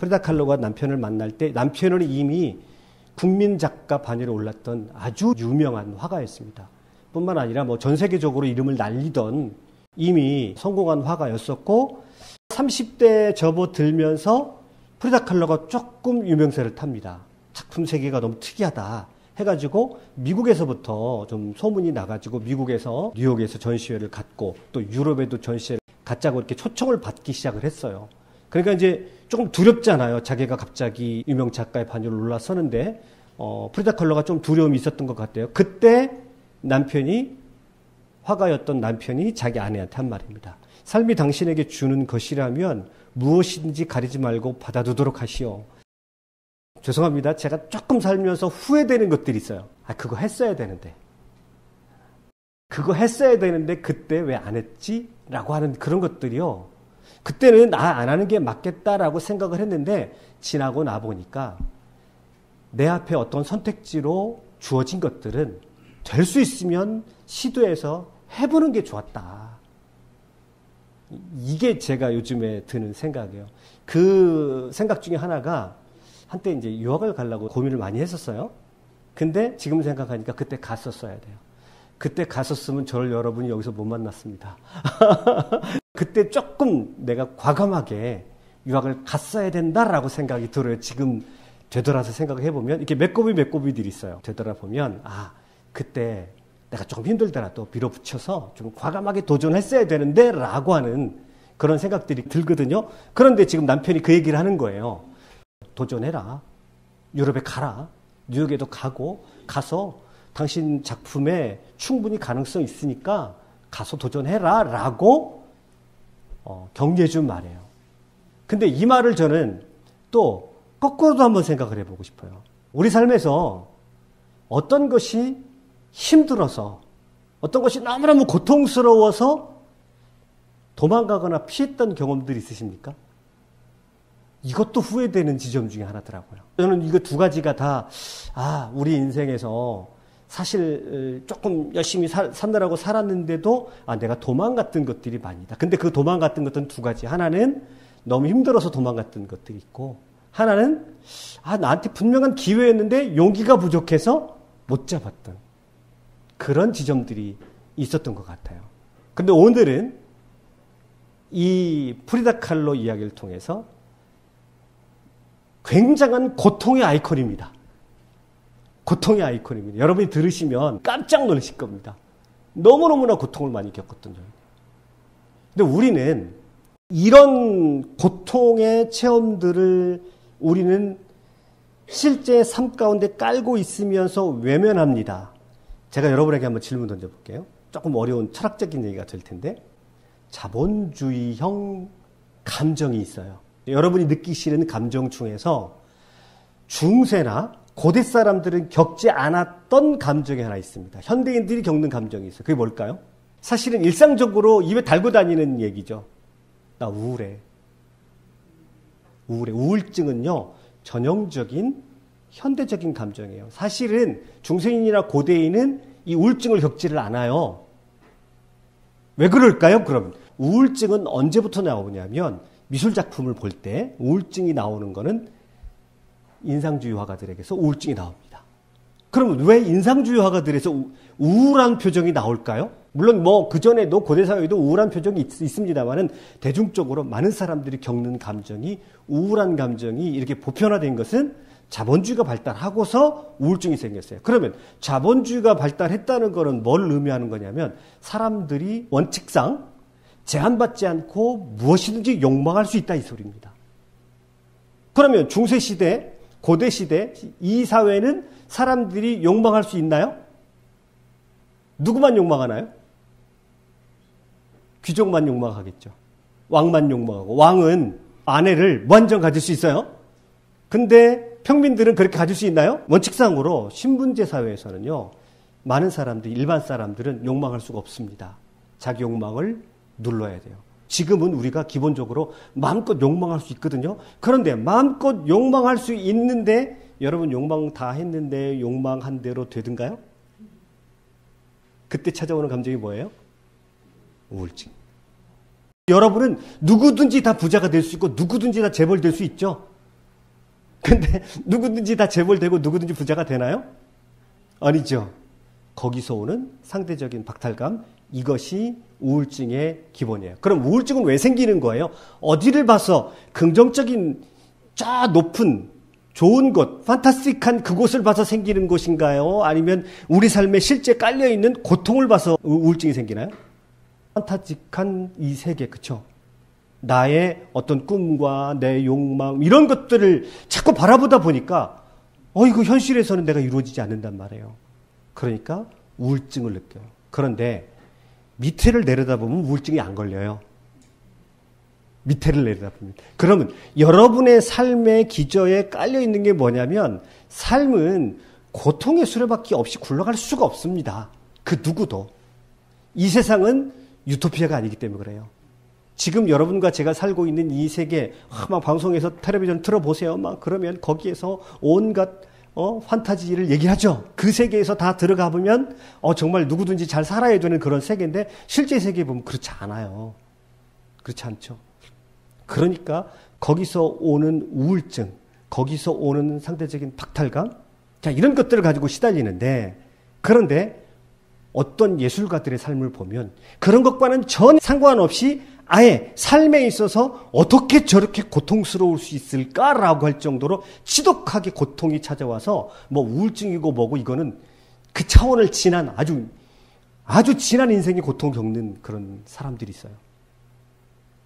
프리다 칼로가 남편을 만날 때 남편은 이미 국민 작가 반열에 올랐던 아주 유명한 화가였습니다. 뿐만 아니라 뭐 전 세계적으로 이름을 날리던 이미 성공한 화가였었고 30대에 접어들면서 프리다 칼로가 조금 유명세를 탑니다. 작품 세계가 너무 특이하다 해가지고 미국에서부터 좀 소문이 나가지고 미국에서 뉴욕에서 전시회를 갖고 또 유럽에도 전시회를 갖자고 이렇게 초청을 받기 시작을 했어요. 그러니까 이제 조금 두렵잖아요. 자기가 갑자기 유명 작가의 반열에 올라서는데 프리다 칼로가 좀 두려움이 있었던 것 같아요. 그때 화가였던 남편이 자기 아내한테 한 말입니다. 삶이 당신에게 주는 것이라면 무엇이든지 가리지 말고 받아두도록 하시오. 죄송합니다. 제가 조금 살면서 후회되는 것들이 있어요. 그거 했어야 되는데. 그때 왜 안 했지? 라고 하는 그런 것들이요. 그때는 안 하는 게 맞겠다라고 생각을 했는데 지나고 나보니까 내 앞에 어떤 선택지로 주어진 것들은 될 수 있으면 시도해서 해보는 게 좋았다. 이게 제가 요즘에 드는 생각이에요. 그 생각 중에 하나가 한때 이제 유학을 가려고 고민을 많이 했었어요. 근데 지금 생각하니까 그때 갔었어야 돼요. 그때 갔었으면 저를 여러분이 여기서 못 만났습니다. 그때 조금 내가 과감하게 유학을 갔어야 된다라고 생각이 들어요. 지금 되돌아서 생각을 해보면 이렇게 메꼬비들이 있어요. 되돌아보면 그때 내가 좀 힘들더라도 밀어붙여서 좀 과감하게 도전했어야 되는데 라고 하는 그런 생각들이 들거든요. 그런데 지금 남편이 그 얘기를 하는 거예요. 도전해라. 유럽에 가라. 뉴욕에도 가서 당신 작품에 충분히 가능성 있으니까 가서 도전해라 라고 격려해 준 말이에요. 근데 이 말을 저는 또 거꾸로도 한번 생각을 해보고 싶어요. 우리 삶에서 어떤 것이 힘들어서 어떤 것이 너무너무 고통스러워서 도망가거나 피했던 경험들이 있으십니까? 이것도 후회되는 지점 중에 하나더라고요. 저는 이거 두 가지가 다 우리 인생에서 사실 조금 열심히 사느라고 살았는데도 내가 도망갔던 것들이 많이 있다. 근데 그 도망갔던 것들은 두 가지. 하나는 너무 힘들어서 도망갔던 것들이 있고 하나는 나한테 분명한 기회였는데 용기가 부족해서 못 잡았던 그런 지점들이 있었던 것 같아요. 근데 오늘은 이 프리다 칼로 이야기를 통해서 굉장한 고통의 아이콘입니다. 고통의 아이콘입니다. 여러분이 들으시면 깜짝 놀라실 겁니다. 너무너무나 고통을 많이 겪었던 점. 근데 우리는 이런 고통의 체험들을 우리는 실제 삶 가운데 깔고 있으면서 외면합니다. 제가 여러분에게 한번 질문 던져볼게요. 조금 어려운 철학적인 얘기가 될 텐데 자본주의형 감정이 있어요. 여러분이 느끼시는 감정 중에서 중세나 고대 사람들은 겪지 않았던 감정이 하나 있습니다. 현대인들이 겪는 감정이 있어요. 그게 뭘까요? 사실은 일상적으로 입에 달고 다니는 얘기죠. 나 우울해. 우울증은요, 전형적인 현대적인 감정이에요. 사실은 중세인이나 고대인은 이 우울증을 겪지를 않아요. 왜 그럴까요? 그럼 우울증은 언제부터 나오냐면 미술작품을 볼 때 우울증이 나오는 거는 인상주의 화가들에게서 우울증이 나옵니다. 그러면 왜 인상주의 화가들에서 우울한 표정이 나올까요? 물론 그전에도 고대사회에도 우울한 표정이 있습니다만은 대중적으로 많은 사람들이 겪는 감정이 우울한 감정이 이렇게 보편화된 것은 자본주의가 발달하고서 우울증이 생겼어요. 그러면 자본주의가 발달했다는 것은 뭘 의미하는 거냐면 사람들이 원칙상 제한받지 않고 무엇이든지 욕망할 수 있다 이 소리입니다. 그러면 중세시대, 고대시대 이 사회는 사람들이 욕망할 수 있나요? 누구만 욕망하나요? 귀족만 욕망하겠죠. 왕만 욕망하고 왕은 아내를 무한정 가질 수 있어요. 근데 평민들은 그렇게 가질 수 있나요? 원칙상으로 신분제 사회에서는요. 많은 사람들, 일반 사람들은 욕망할 수가 없습니다. 자기 욕망을 눌러야 돼요. 지금은 우리가 기본적으로 마음껏 욕망할 수 있거든요. 그런데 마음껏 욕망할 수 있는데 여러분 욕망 다 했는데 욕망한 대로 되든가요? 그때 찾아오는 감정이 뭐예요? 우울증. 여러분은 누구든지 다 부자가 될 수 있고 누구든지 다 재벌 될 수 있죠. 근데 누구든지 다 재벌되고 누구든지 부자가 되나요? 아니죠. 거기서 오는 상대적인 박탈감, 이것이 우울증의 기본이에요. 그럼 우울증은 왜 생기는 거예요? 어디를 봐서 긍정적인 저 높은 좋은 곳, 판타스틱한 그곳을 봐서 생기는 것인가요? 아니면 우리 삶에 실제 깔려있는 고통을 봐서 우울증이 생기나요? 판타스틱한 이 세계, 그쵸? 나의 어떤 꿈과 내 욕망, 이런 것들을 자꾸 바라보다 보니까, 이거 현실에서는 내가 이루어지지 않는단 말이에요. 그러니까 우울증을 느껴요. 그런데 밑에를 내려다보면 우울증이 안 걸려요. 밑에를 내려다보면. 그러면 여러분의 삶의 기저에 깔려있는 게 뭐냐면 삶은 고통의 수레바퀴 없이 굴러갈 수가 없습니다. 그 누구도. 이 세상은 유토피아가 아니기 때문에 그래요. 지금 여러분과 제가 살고 있는 이 세계, 막 방송에서 텔레비전 틀어보세요. 막 그러면 거기에서 온갖 판타지를 얘기하죠. 그 세계에서 다 들어가 보면 정말 누구든지 잘 살아야 되는 그런 세계인데 실제 세계에 보면 그렇지 않아요. 그렇지 않죠. 그러니까 거기서 오는 우울증, 거기서 오는 상대적인 박탈감, 자, 이런 것들을 가지고 시달리는데, 그런데 어떤 예술가들의 삶을 보면 그런 것과는 전 상관없이 아예 삶에 있어서 어떻게 저렇게 고통스러울 수 있을까라고 할 정도로 지독하게 고통이 찾아와서 뭐 우울증이고 뭐고 이거는 그 차원을 지난 아주 진한 인생의 고통을 겪는 그런 사람들이 있어요.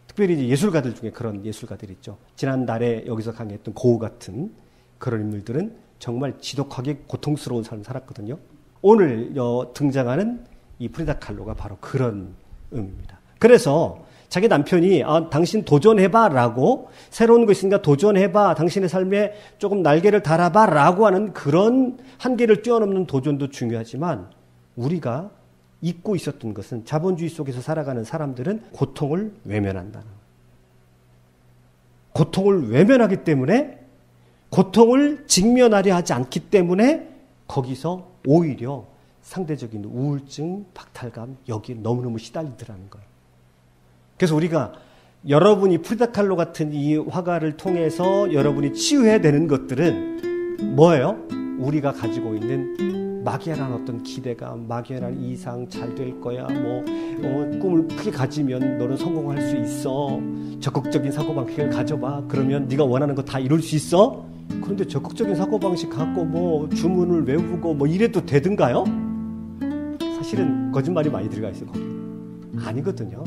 특별히 이제 예술가들 중에 그런 예술가들이 있죠. 지난달에 여기서 강의했던 고우 같은 그런 인물들은 정말 지독하게 고통스러운 삶을 살았거든요. 오늘 등장하는 이 프리다 칼로가 바로 그런 의미입니다. 그래서 자기 남편이 당신 도전해봐 라고, 새로운 거 있으니까 도전해봐, 당신의 삶에 조금 날개를 달아봐 라고 하는 그런 한계를 뛰어넘는 도전도 중요하지만, 우리가 잊고 있었던 것은 자본주의 속에서 살아가는 사람들은 고통을 외면한다는 거예요. 고통을 외면하기 때문에, 고통을 직면하려 하지 않기 때문에 거기서 오히려 상대적인 우울증, 박탈감, 여기에 너무너무 시달리더라는 거예요. 그래서 우리가 여러분이 프리다 칼로 같은 이 화가를 통해서 여러분이 치유해야 되는 것들은 뭐예요? 우리가 가지고 있는 막연한 어떤 기대감, 막연한 이상, 잘 될 거야, 꿈을 크게 가지면 너는 성공할 수 있어. 적극적인 사고방식을 가져봐. 그러면 네가 원하는 거 다 이룰 수 있어. 그런데 적극적인 사고방식 갖고 주문을 외우고 이래도 되든가요? 사실은 거짓말이 많이 들어가 있어요. 거기. 아니거든요.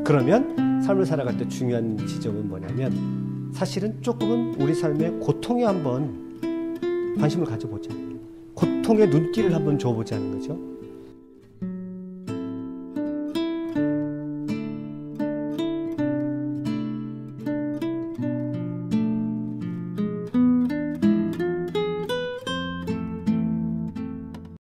그러면 삶을 살아갈 때 중요한 지점은 뭐냐면 사실은 조금은 우리 삶의 고통에 한번 관심을 가져보자. 고통의 눈길을 한번 줘보자는 거죠.